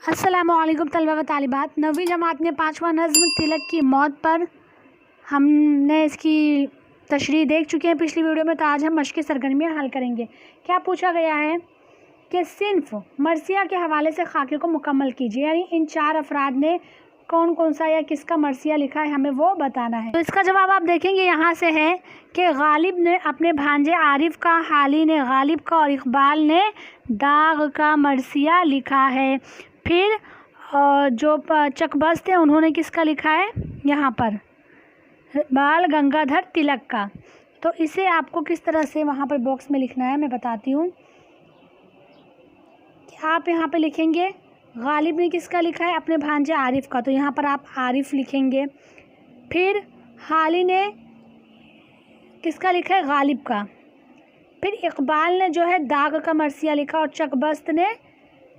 अस्सलामुअलैकुम तलबा व तालिबात। 9वीं जमात ने 5वां नज़्म तिलक की मौत पर हमने इसकी तशरीह देख चुके हैं पिछली वीडियो में। तो आज हम मश्क़ी सरगर्मियाँ हल करेंगे। क्या पूछा गया है कि सिन्फ मरसिया के हवाले से खाके को मुकम्मल कीजिए, यानी इन 4 अफराद ने कौन कौन सा या किसका मरसिया लिखा है, हमें वो बताना है। तो इसका जवाब आप देखेंगे यहाँ से है कि गालिब ने अपने भांजे आरिफ का, हाली ने गालिब का और इकबाल ने दाग का मरसिया लिखा है। फिर जो चकबस्त है उन्होंने किसका लिखा है, यहाँ पर बाल गंगाधर तिलक का। तो इसे आपको किस तरह से वहाँ पर बॉक्स में लिखना है मैं बताती हूँ। आप यहाँ पे लिखेंगे गालिब ने किसका लिखा है, अपने भांजे आरिफ का, तो यहाँ पर आप आरिफ लिखेंगे। फिर हाली ने किसका लिखा है, गालिब का। फिर इकबाल ने जो है दाग का मरसिया लिखा और चकबस्त ने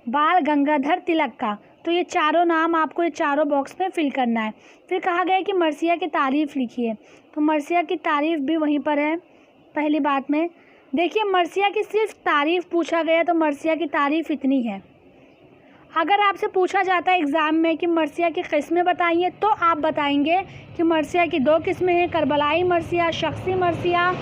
बाल गंगाधर तिलक का। तो ये चारों नाम आपको ये चारों बॉक्स में फिल करना है। फिर कहा गया है कि मरसिया की तारीफ़ लिखिए, तो मरसिया की तारीफ़ भी वहीं पर है। पहली बात में देखिए मरसिया की सिर्फ तारीफ़ पूछा गया, तो मरसिया की तारीफ़ इतनी है। अगर आपसे पूछा जाता है एग्ज़ाम में कि मरसिया की किस्में बताइए, तो आप बताएंगे कि मरसिया की 2 किस्में हैं, करबलाई मरसिया, शख्सी मरसिया।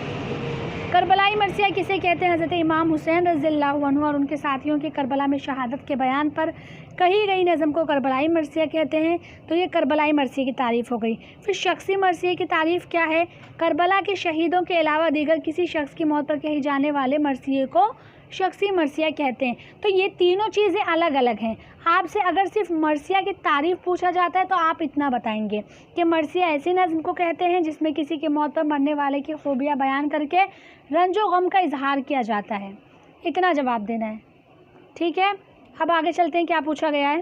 करबलाई मरसिया किसे कहते हैं, हज़रत इमाम हुसैन रज़ियल्लाहु अन्हु और उनके साथियों की करबला में शहादत के बयान पर कही गई नज़म को करबलाई मरसिया कहते हैं। तो ये करबलाई मरसिया की तारीफ़ हो गई। फिर शख्सी मरसिया की तारीफ़ क्या है, करबला के शहीदों के अलावा दीगर किसी शख्स की मौत पर कही जाने वाले मरसिए को शख्सी मरसिया कहते हैं। तो ये तीनों चीज़ें अलग अलग हैं। आपसे अगर सिर्फ मरसिया की तारीफ़ पूछा जाता है तो आप इतना बताएंगे कि मरसिया ऐसी नज़्म को कहते हैं जिसमें किसी की मौत पर मरने वाले की खूबियाँ बयान करके रंजो गम का इजहार किया जाता है। इतना जवाब देना है, ठीक है। अब आगे चलते हैं, क्या पूछा गया है।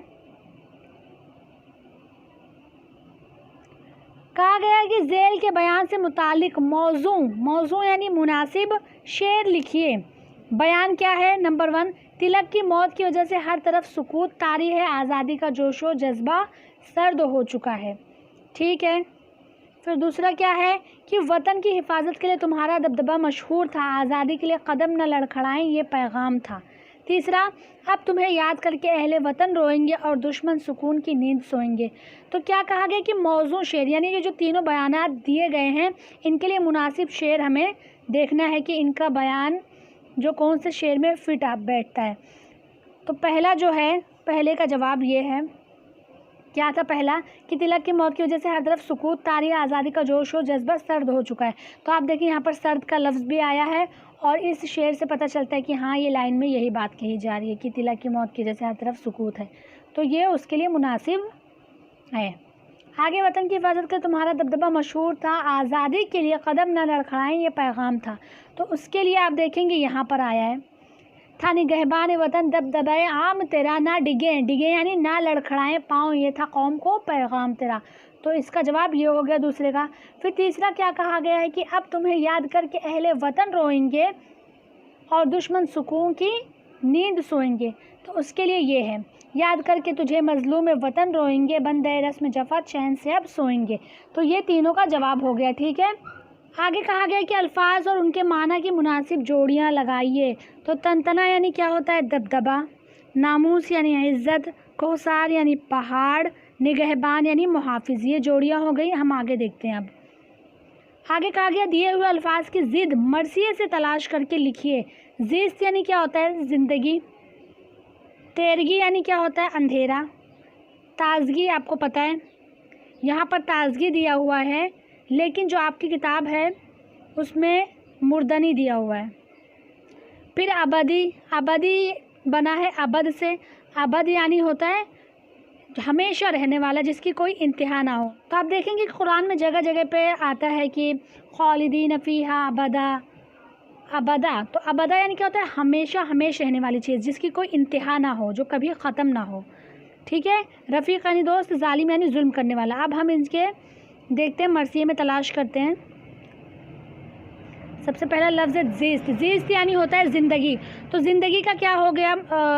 कहा गया है कि ज़ेल के बयान से मुतालिक मौजू यानी मुनासिब शेर लिखिए। बयान क्या है, नंबर 1, तिलक की मौत की वजह से हर तरफ सुकूत तारी है, आज़ादी का जोशो जज्बा सर्द हो चुका है, ठीक है। फिर दूसरा क्या है कि वतन की हिफाजत के लिए तुम्हारा दबदबा मशहूर था, आज़ादी के लिए कदम न लड़खड़ाएं ये पैगाम था। तीसरा, अब तुम्हें याद करके अहले वतन रोएंगे और दुश्मन सुकून की नींद सोएंगे। तो क्या कहा गया कि मौजू शेर, यानी ये जो तीनों बयानात दिए गए हैं इनके लिए मुनासिब शेर हमें देखना है कि इनका बयान जो कौन से शेर में फिट आप बैठता है। तो पहला जो है, पहले का जवाब ये है, क्या था पहला, कि तिलक की मौत की वजह से हर तरफ सुकूत तारी, आज़ादी का जोश हो जज्बा सर्द हो चुका है। तो आप देखिए यहाँ पर सर्द का लफ्ज़ भी आया है और इस शेर से पता चलता है कि हाँ ये लाइन में यही बात कही जा रही है कि तिलक की मौत की वजह से हर तरफ सुकूत है, तो ये उसके लिए मुनासिब है। आगे, वतन की हिफाजत का तुम्हारा दबदबा मशहूर था, आज़ादी के लिए कदम न लड़खड़ाएं ये पैगाम था। तो उसके लिए आप देखेंगे यहाँ पर आया है, था निगहबान वतन दबदबाए आम तेरा, ना डिगे यानी ना लड़खड़ाएं पाँव ये था कौम को पैगाम तेरा। तो इसका जवाब ये हो गया दूसरे का। फिर तीसरा क्या कहा गया है कि अब तुम्हें याद करके अहले वतन रोएंगे और दुश्मन सुकून की नींद सोएंगे। तो उसके लिए ये है, याद करके तुझे मजलूम वतन रोएंगे, बंदे रस्म जफा चैन से अब सोएंगे। तो ये तीनों का जवाब हो गया, ठीक है। आगे कहा गया कि अल्फाज और उनके माना की मुनासिब जोड़ियाँ लगाइए। तो तनतना यानी क्या होता है, दबदबा, नामूस यानी इज़्ज़त, कोसार यानी पहाड़, निगहबान यानी मुहाफिज, ये जोड़ियाँ हो गई। हम आगे देखते हैं। अब आगे कहा गया दिए हुए अल्फाज की ज़िद मरसिए से तलाश करके लिखिए। ज़िस्त यानी क्या होता है, ज़िंदगी। तेरगी यानी क्या होता है, अंधेरा। ताजगी आपको पता है, यहाँ पर ताजगी दिया हुआ है, लेकिन जो आपकी किताब है उसमें मुर्दनी दिया हुआ है। फिर अबदी बना है अबद से, अबद यानी होता है हमेशा रहने वाला, जिसकी कोई इंतहा ना हो। तो आप देखेंगे कि कुरान में जगह जगह पे आता है कि खालिदीन फीहा अबदा। तो अबदा यानी क्या होता है, हमेशा रहने वाली चीज़, जिसकी कोई इंतहा ना हो, जो कभी ख़त्म ना हो, ठीक है। रफ़ीक यानी दोस्त, जालिम यानी जुल्म करने वाला। अब हम इनके देखते हैं, मरसिए में तलाश करते हैं। सबसे पहला लफ्ज़ है ज़िस्त यानी होता है ज़िंदगी। तो ज़िंदगी का क्या हो गया,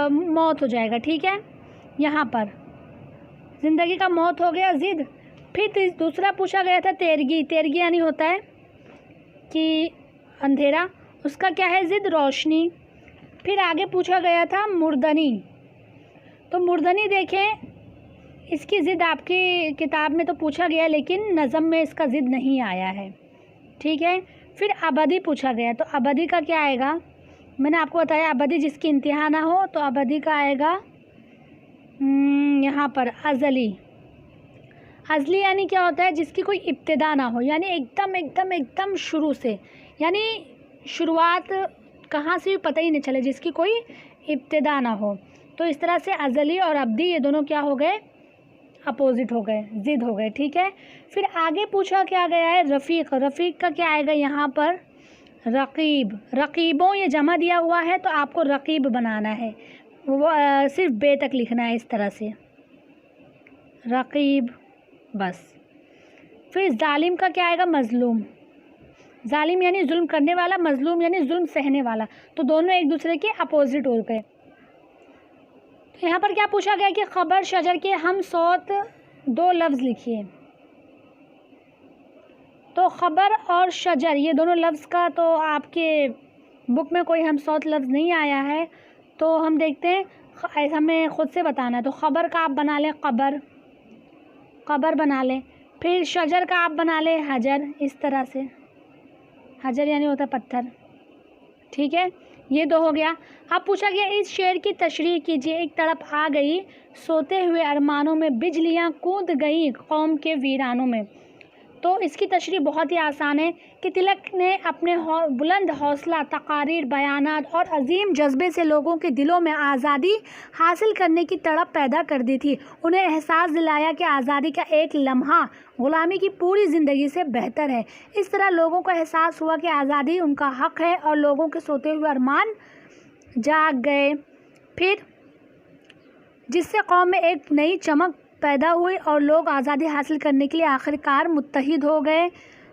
मौत हो जाएगा, ठीक है। यहाँ पर ज़िंदगी का मौत हो गया, ज़िद। फिर दूसरा पूछा गया था तेरगी यानी होता है कि अंधेरा, उसका क्या है, ज़िद रोशनी। फिर आगे पूछा गया था मुर्दनी, तो मूर्धनी देखें, इसकी ज़िद आपकी किताब में तो पूछा गया लेकिन नज़म में इसका ज़िद नहीं आया है, ठीक है। फिर अबदी पूछा गया, तो अबदी का क्या आएगा, मैंने आपको बताया अबदी जिसकी इंतहा ना हो, तो अबदी का आएगा यहाँ पर अज़ली। अज़ली यानी क्या होता है, जिसकी कोई इब्तिदा ना हो, यानी एकदम एकदम एकदम शुरू से, यानी शुरुआत कहाँ से भी पता ही नहीं चले, जिसकी कोई इब्तिदा ना हो। तो इस तरह से अज़ली और अबदी ये दोनों क्या हो गए, अपोजिट हो गए, ज़िद हो गए, ठीक है। फिर आगे पूछा क्या गया है, रफ़ीक। रफ़ीक का क्या आएगा यहाँ पर, रकीब। रकीबों ये जमा दिया हुआ है तो आपको रकीब बनाना है, वो सिर्फ बे तक लिखना है इस तरह से, रकीब, बस। फिर जालिम का क्या आएगा, मज़लूम। जालिम यानी जुल्म करने वाला, मज़लूम यानी जुल्म सहने वाला, तो दोनों एक दूसरे के अपोजिट हो गए। तो यहाँ पर क्या पूछा गया कि ख़बर शजर के हम सौत 2 लफ्ज़ लिखिए। तो ख़बर और शजर ये दोनों लफ्ज़ का तो आपके बुक में कोई हम सौत लफ्ज़ नहीं आया है, तो हम देखते हैं, ऐसा हमें ख़ुद से बताना है। तो ख़बर का आप बना लें क़बर, क़बर बना लें। फिर शजर का आप बना लें हजर, इस तरह से, हजर यानी होता है पत्थर, ठीक है। ये 2 हो गया। अब पूछा गया इस शेर की तशरीह कीजिए। एक तरफ आ गई सोते हुए अरमानों में, बिजलियाँ कूद गई कौम के वीरानों में। तो इसकी तशरीह बहुत ही आसान है कि तिलक ने अपने बुलंद हौसला, तकारीर, बयानात और अजीम जज्बे से लोगों के दिलों में आज़ादी हासिल करने की तड़प पैदा कर दी थी। उन्हें एहसास दिलाया कि आज़ादी का एक लम्हा ग़ुलामी की पूरी ज़िंदगी से बेहतर है। इस तरह लोगों को एहसास हुआ कि आज़ादी उनका हक़ है और लोगों के सोते हुए अरमान जाग गए। फिर जिससे कौम में एक नई चमक पैदा हुई और लोग आज़ादी हासिल करने के लिए आखिरकार मुत्तहिद हो गए।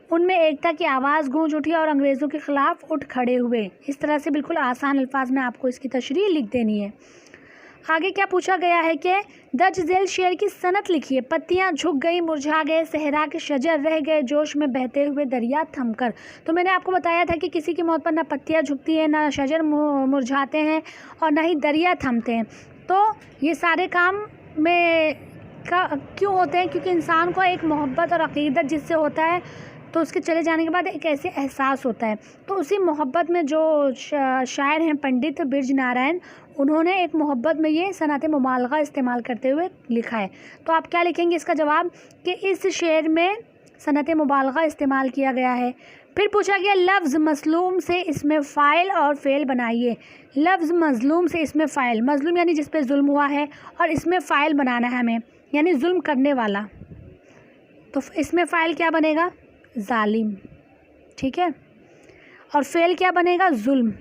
उनमें एकता की आवाज़ गूंज उठी और अंग्रेज़ों के ख़िलाफ़ उठ खड़े हुए। इस तरह से बिल्कुल आसान अल्फाज में आपको इसकी तशरीह लिख देनी है। आगे क्या पूछा गया है कि दर्ज झेल शेर की सनत लिखिए। पत्तियां झुक गई, मुरझा गए, सहरा के शजर रह गए जोश में बहते हुए दरिया थमकर। तो मैंने आपको बताया था कि किसी की मौत पर ना पत्तियां झुकती हैं, ना शजर मुरझाते हैं और ना ही दरिया थमते हैं। तो ये सारे काम में क्यों होते हैं, क्योंकि इंसान को एक मोहब्बत और अक़ीदत जिससे होता है, तो उसके चले जाने के बाद एक ऐसे एहसास होता है। तो उसी मोहब्बत में जो शायर हैं पंडित बिरज नारायण, उन्होंने एक मोहब्बत में ये सनत मुबालगा इस्तेमाल करते हुए लिखा है। तो आप क्या लिखेंगे इसका जवाब कि इस शेर में सनत मुबालगा इस्तेमाल किया गया है। फिर पूछा गया लफ्ज़ मज़लूम से इसमें फ़ाइल और फ़ेल बनाइए। लफ्ज़ मज़लूम से इसमें फ़ाइल, मज़लूम यानी जिस पे जुल्म हुआ है, और इसमें फ़ाइल बनाना है हमें, यानी जुल्म करने वाला। तो इसमें फ़ाइल क्या बनेगा, जालिम, ठीक है। और फ़ेल क्या बनेगा, जुल्म,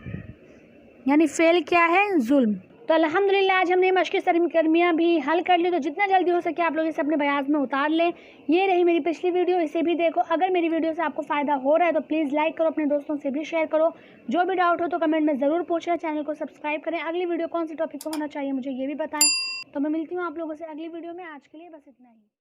यानी फ़ेल क्या है, जुल्म। तो अल्हम्दुलिल्लाह आज हमने मश्क़ सरगर्मियाँ भी हल कर ली। तो जितना जल्दी हो सके आप लोग इसे अपने बयाज़ में उतार लें। ये रही मेरी पिछली वीडियो, इसे भी देखो। अगर मेरी वीडियो से आपको फ़ायदा हो रहा है तो प्लीज़ लाइक करो, अपने दोस्तों से भी शेयर करो। जो भी डाउट हो तो कमेंट में ज़रूर पूछें। चैनल को सब्सक्राइब करें। अगली वीडियो कौन सी टॉपिक पर होना चाहिए मुझे ये भी बताएँ। तो मैं मिलती हूँ आप लोगों से अगली वीडियो में। आज के लिए बस इतना ही।